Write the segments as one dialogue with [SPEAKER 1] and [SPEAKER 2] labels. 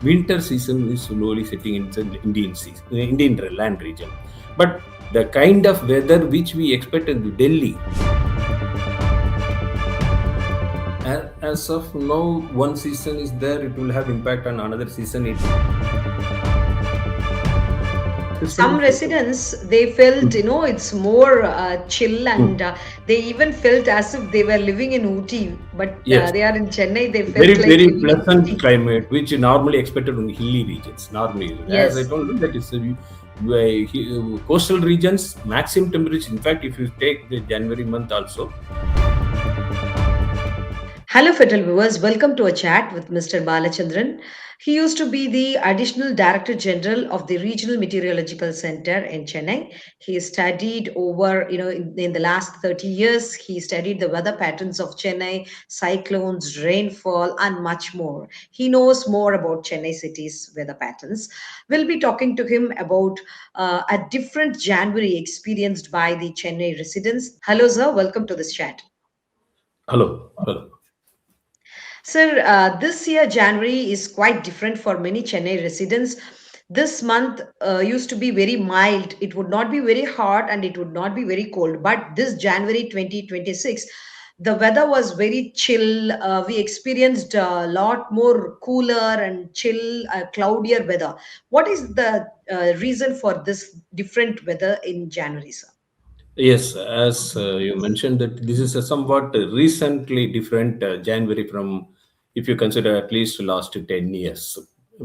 [SPEAKER 1] winter season is slowly setting in the Indian land region. But the kind of weather which we expect in Delhi, as of now, one season is there, it will have impact on another season.
[SPEAKER 2] Some residents, they felt, it's more chill, and they even felt as if they were living in Ooty, but
[SPEAKER 1] Yes,
[SPEAKER 2] they are in Chennai. They
[SPEAKER 1] very,
[SPEAKER 2] felt like
[SPEAKER 1] very
[SPEAKER 2] living in
[SPEAKER 1] pleasant
[SPEAKER 2] Ooty.
[SPEAKER 1] climate, which is normally expected in hilly regions. Normally, as I
[SPEAKER 2] Yes.
[SPEAKER 1] told you, that is coastal regions, maximum temperature. In fact, if you take the January month also,
[SPEAKER 2] Hello, Federal viewers. Welcome to a chat with Mr. Balachandran. He used to be the Additional Director General of the Regional Meteorological Centre in Chennai. He studied over, in the last 30 years, he studied the weather patterns of Chennai, cyclones, rainfall, and much more. He knows more about Chennai city's weather patterns. We'll be talking to him about a different January experienced by the Chennai residents. Hello, sir. Welcome to this chat.
[SPEAKER 1] hello, hello.
[SPEAKER 2] Sir, this year January is quite different for many Chennai residents. This month used to be very mild. It would not be very hot and it would not be very cold. But this January 2026, the weather was very chill. We experienced a lot more cooler and chill, cloudier weather. What is the reason for this different weather in January, sir?
[SPEAKER 1] Yes, as you mentioned that this is a somewhat recently different January from, if you consider at least last 10 years,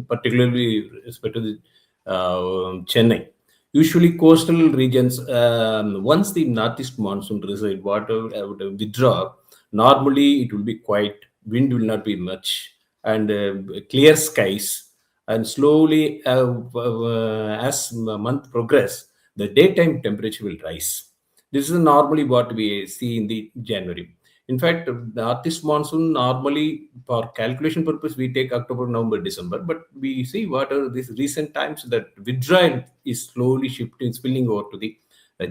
[SPEAKER 1] particularly respect to the Chennai. Usually coastal regions, once the northeast monsoon reside, water would withdraw, normally it will be quiet, wind will not be much, and clear skies. And slowly, as month progress, the daytime temperature will rise. This is normally what we see in the January. In fact, the Northeast monsoon normally, for calculation purpose, we take October, November, December. But we see what are these recent times that withdrawal is slowly shifting, spilling over to the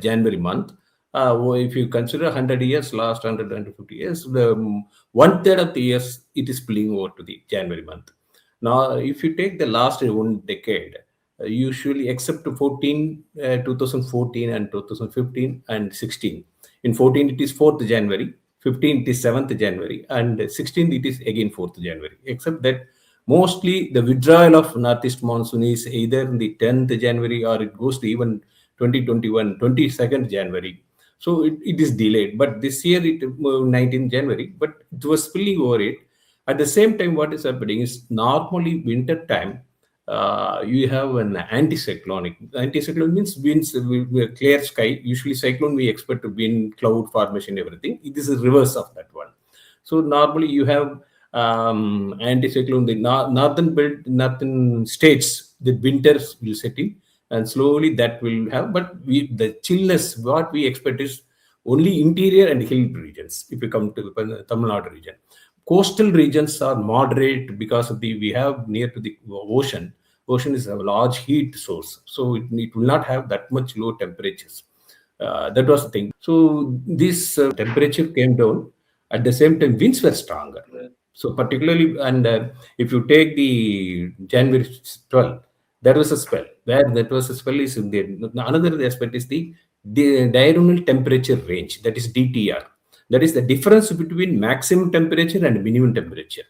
[SPEAKER 1] January month. If you consider 100 years, last 150 years, the one third of the years it is spilling over to the January month. Now, if you take the last one decade, usually except 2014 and 2015 and 16. In 14 it is 4th January, 15 it is 7th January, and 16 it is again 4th January. Except that mostly the withdrawal of northeast monsoon is either in the 10th January or it goes to even 2021 22nd January. So it is delayed. But this year it 19th January, but it was spilling over it. At the same time, what is happening is normally winter time you have an anticyclonic. Anticyclone means winds, clear sky. Usually, cyclone we expect wind, cloud formation, everything. It is a reverse of that one. So normally you have anticyclone. The northern belt, northern states, the winters will set in, and slowly that will have. But the chillness, what we expect is only interior and hill regions. If you come to the Tamil Nadu region, coastal regions are moderate because of the we have near to the ocean. Ocean is a large heat source, so it will not have that much low temperatures. That was the thing. So this temperature came down. At the same time, winds were stronger. So particularly, and if you take the January 12, there was a spell. Where that was a spell is in the another aspect is the diurnal temperature range. That is DTR. That is the difference between maximum temperature and minimum temperature.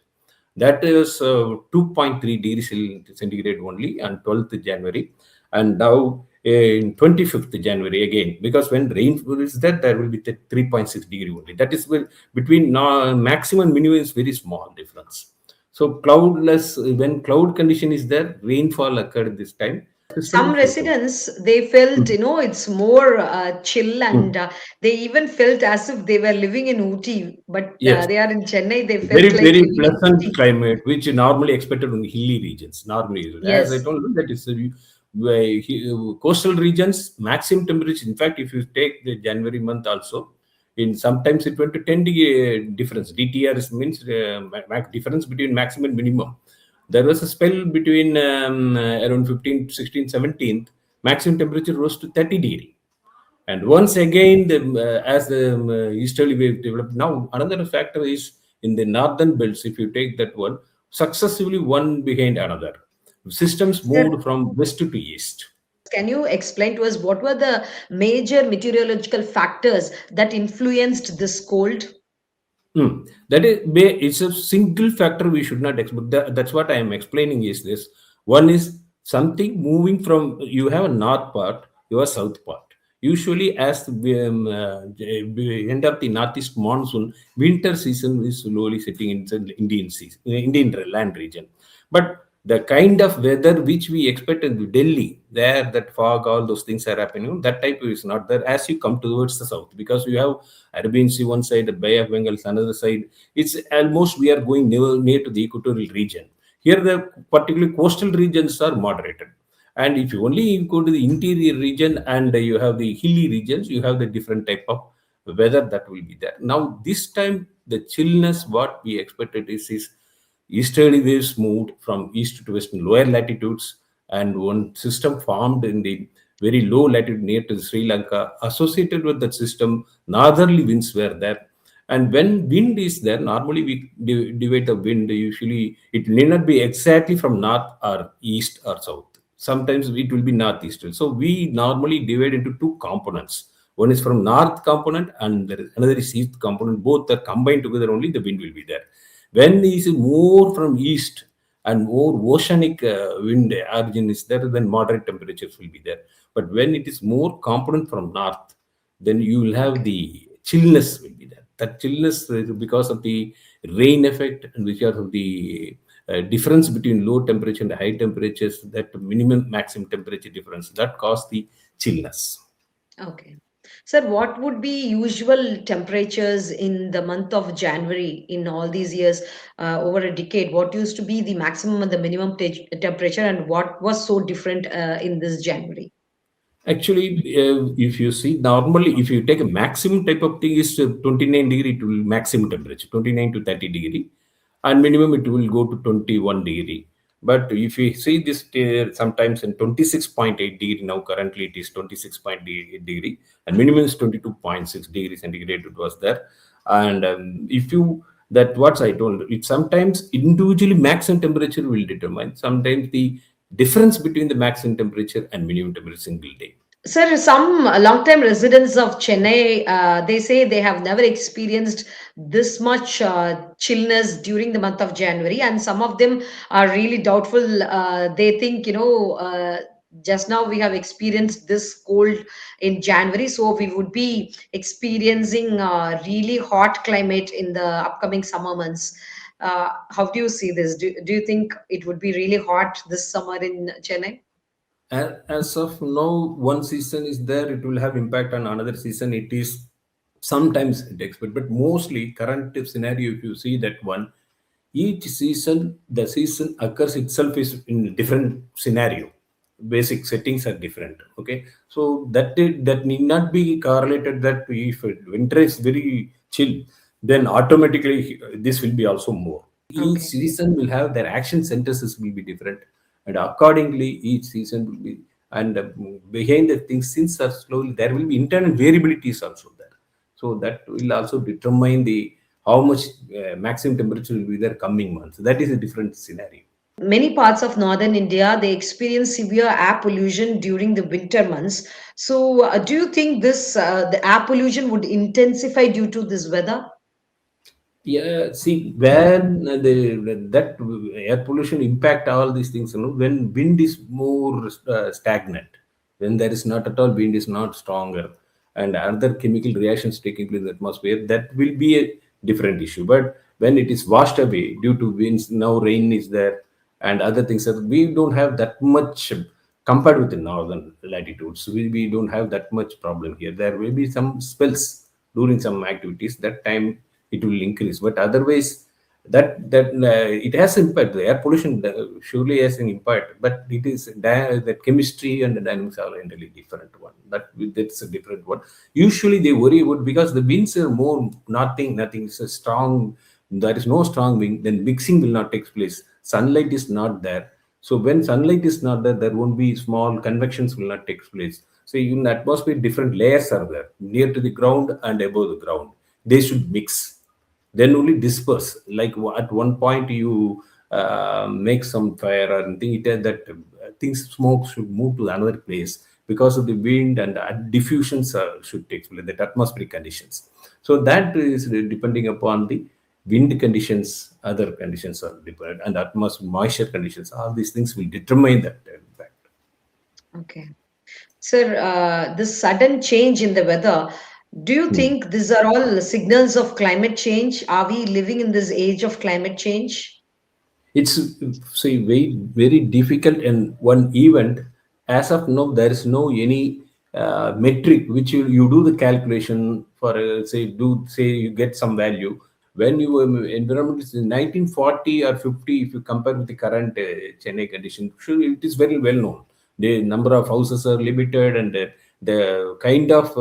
[SPEAKER 1] That is 2.3 degrees centigrade only on 12th January. And now in 25th January again, because when rainfall is there will be the 3.6 degree only. That is between maximum and minimum is very small difference. So cloudless, when cloud condition is there, rainfall occurred this time.
[SPEAKER 2] Some
[SPEAKER 1] System showed.
[SPEAKER 2] residents, they felt, it's more chill, and they even felt as if they were living in Ooty, but
[SPEAKER 1] Yes,
[SPEAKER 2] they are in Chennai. They
[SPEAKER 1] very,
[SPEAKER 2] felt like
[SPEAKER 1] very
[SPEAKER 2] living in
[SPEAKER 1] pleasant
[SPEAKER 2] Ooty.
[SPEAKER 1] climate, which is normally expected in hilly regions. Normally, as I
[SPEAKER 2] Yes.
[SPEAKER 1] told you, that is coastal regions, maximum temperature. In fact, if you take the January month also, in sometimes it went to 10 degree difference. DTR means difference between maximum and minimum. There was a spell between around 15, 16, 17th. Maximum temperature rose to 30 degree. And once again, as the easterly wave developed, now another factor is in the northern belts. If you take that one, successively one behind another. Systems
[SPEAKER 2] Sir,
[SPEAKER 1] moved from west to east.
[SPEAKER 2] can you explain to us what were the major meteorological factors that influenced this cold?
[SPEAKER 1] That is, it's a single factor we should not expect. That's what I am explaining is this. One is something moving from, you have a north part, you have a south part. Usually, as the end of the northeast monsoon, winter season is slowly setting in the Indian season, Indian land region. But the kind of weather which we expect in Delhi, there that fog, all those things are happening. That type is not there as you come towards the south, because you have Arabian Sea one side, the Bay of Bengal is another side. It's almost we are going near to the equatorial region. Here, the particularly coastal regions are moderated. And if you only go to the interior region and you have the hilly regions, you have the different type of weather that will be there. Now, this time, the chillness, what we expected is easterly waves moved from east to west in lower latitudes, and one system formed in the very low latitude near to Sri Lanka. Associated with that system, northerly winds were there. And when wind is there, normally we divide the wind. Usually, it may not be exactly from north or east or south. Sometimes it will be northeastern. So we normally divide into two components. One is from north component and there is another is east component. Both are combined together, only the wind will be there. When is more from east and more oceanic wind origin is there, then moderate temperatures will be there. But when it is more component from north, then you will have the chillness will be there. That chillness is because of the rain effect and because of the difference between low temperature and high temperatures, that minimum maximum temperature difference that cause the chillness.
[SPEAKER 2] Okay. Sir, what would be usual temperatures in the month of January in all these years, over a decade? What used to be the maximum and the minimum temperature, and what was so different in this January?
[SPEAKER 1] Actually, if you see normally, if you take a maximum type of thing is 29 degree to maximum temperature, 29 to 30 degree, and minimum it will go to 21 degree. But if you see this sometimes in 26.8 degree, now currently it is 26.8 degree, and minimum is 22.6 degrees centigrade. It was there, and if you that what I told, it sometimes individually maximum temperature will determine. Sometimes the difference between the maximum temperature and minimum temperature single day.
[SPEAKER 2] Sir, some long-time residents of Chennai, they say they have never experienced this much chillness during the month of January, and some of them are really doubtful. They think, just now we have experienced this cold in January, so we would be experiencing really hot climate in the upcoming summer months. How do you see this? Do you think it would be really hot this summer in Chennai?
[SPEAKER 1] As of now, one season is there, it will have impact on another season. It is sometimes it expect, but mostly current scenario, if you see that one, each season, the season occurs itself is in a different scenario. Basic settings are different. Okay, so that need not be correlated that if winter is very chill, then automatically this will be also more. Each
[SPEAKER 2] Okay.
[SPEAKER 1] season will have their action sentences will be different, and accordingly each season will be, and behind the things since are slowly there will be internal variabilities also there. So that will also determine the how much maximum temperature will be there coming months. That is a different scenario.
[SPEAKER 2] Many parts of northern India they experience severe air pollution during the winter months. So, do you think this the air pollution would intensify due to this weather?
[SPEAKER 1] Yeah, see, when that air pollution impact all these things, when wind is more stagnant, when there is not at all wind is not stronger, and other chemical reactions taking place in the atmosphere, that will be a different issue. But when it is washed away due to winds, now rain is there, and other things, that we don't have that much compared with the northern latitudes. We don't have that much problem here. There will be some spells during some activities. That time it will increase, but otherwise that it has impact. The air pollution surely has an impact, but it is the chemistry and the dynamics are entirely different one. That's a different one. Usually they worry about, because the winds are more nothing is a strong, there is no strong wind, then mixing will not take place, sunlight is not there. So when sunlight is not there, there won't be small convections will not take place. So in the atmosphere, different layers are there near to the ground and above the ground. They should mix, then only disperse. Like at one point, you make some fire or think it, that things smoke should move to another place because of the wind and diffusions should take place, that atmospheric conditions. So that is depending upon the wind conditions, other conditions are dependent, and atmosphere moisture conditions. All these things will determine that impact.
[SPEAKER 2] Okay. Sir, this sudden change in the weather, do you
[SPEAKER 1] Hmm.
[SPEAKER 2] think these are all signals of climate change? Are we living in this age of climate change?
[SPEAKER 1] It's say very difficult, and one event as of now there is no any metric which you do the calculation for say you get some value when you environment is in 1940 or 50. If you compare with the current Chennai condition, sure, it is very well known. The number of houses are limited, and the kind of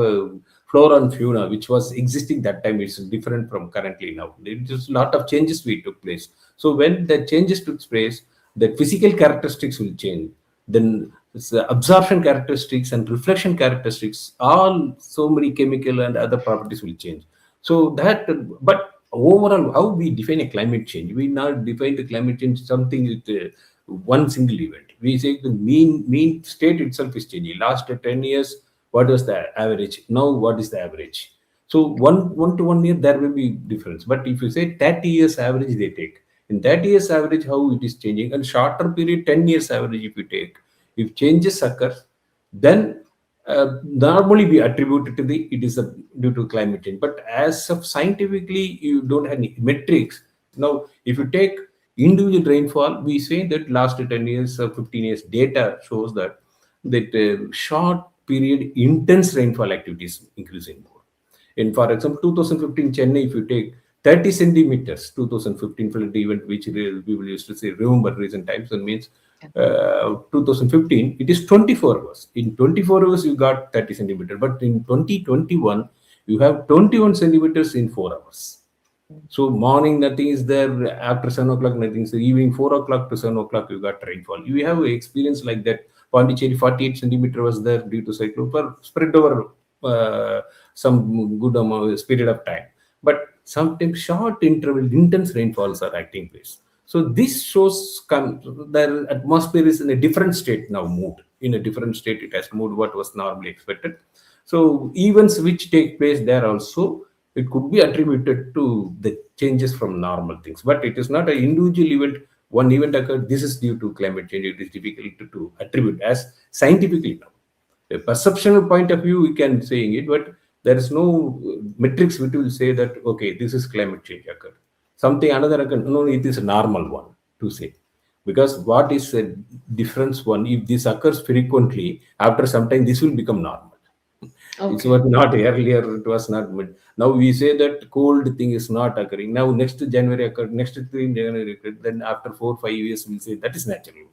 [SPEAKER 1] flora and fauna which was existing that time is different from currently now. There's just a lot of changes we took place. So when the changes took place, the physical characteristics will change. Then the absorption characteristics and reflection characteristics, all so many chemical and other properties will change. So that, but overall, how we define a climate change? We not define the climate change something with one single event. We say the mean state itself is changing. Last 10 years, what was the average? Now, what is the average? So one to 1 year there will be difference. But if you say 30 years average, they take in 30 years average how it is changing, and shorter period 10 years average if you take, if changes occur, then normally we attribute it to the it is due to climate change. But as of scientifically, you don't have any metrics. Now, if you take individual rainfall, we say that last 10 years or 15 years data shows that short period intense rainfall activities increasing more. In, for example, 2015 Chennai, if you take 30 centimeters, 2015 flood event, which people used to say, remember recent times, and means 2015, it is 24 hours. In 24 hours, you got 30 centimeters, but in 2021, you have 21 centimeters in 4 hours. So morning nothing is there. After 7 o'clock nothing is there. Evening 4 o'clock to 7 o'clock you got rainfall. You have experience like that. Pondicherry 48 centimeter was there due to cyclone, for spread over some good amount period of time. But sometimes short interval intense rainfalls are acting place. So this shows the atmosphere is in a different state now, moved in a different state. It has moved what was normally expected. So events which take place there also, it could be attributed to the changes from normal things, but it is not an individual event. One event occurred. This is due to climate change. It is difficult to attribute as scientifically now. A perceptual point of view, we can saying it, but there is no metrics which will say that okay, this is climate change occurred. Something another occurred. No, it is a normal one to say, because what is a difference one? If this occurs frequently, after some time, this will become normal. It's
[SPEAKER 2] Okay.
[SPEAKER 1] what not earlier, it was not mid. Now we say that cold thing is not occurring. Now next January occurred, next 3 January occurred, then after 4 5 years we'll say that is natural.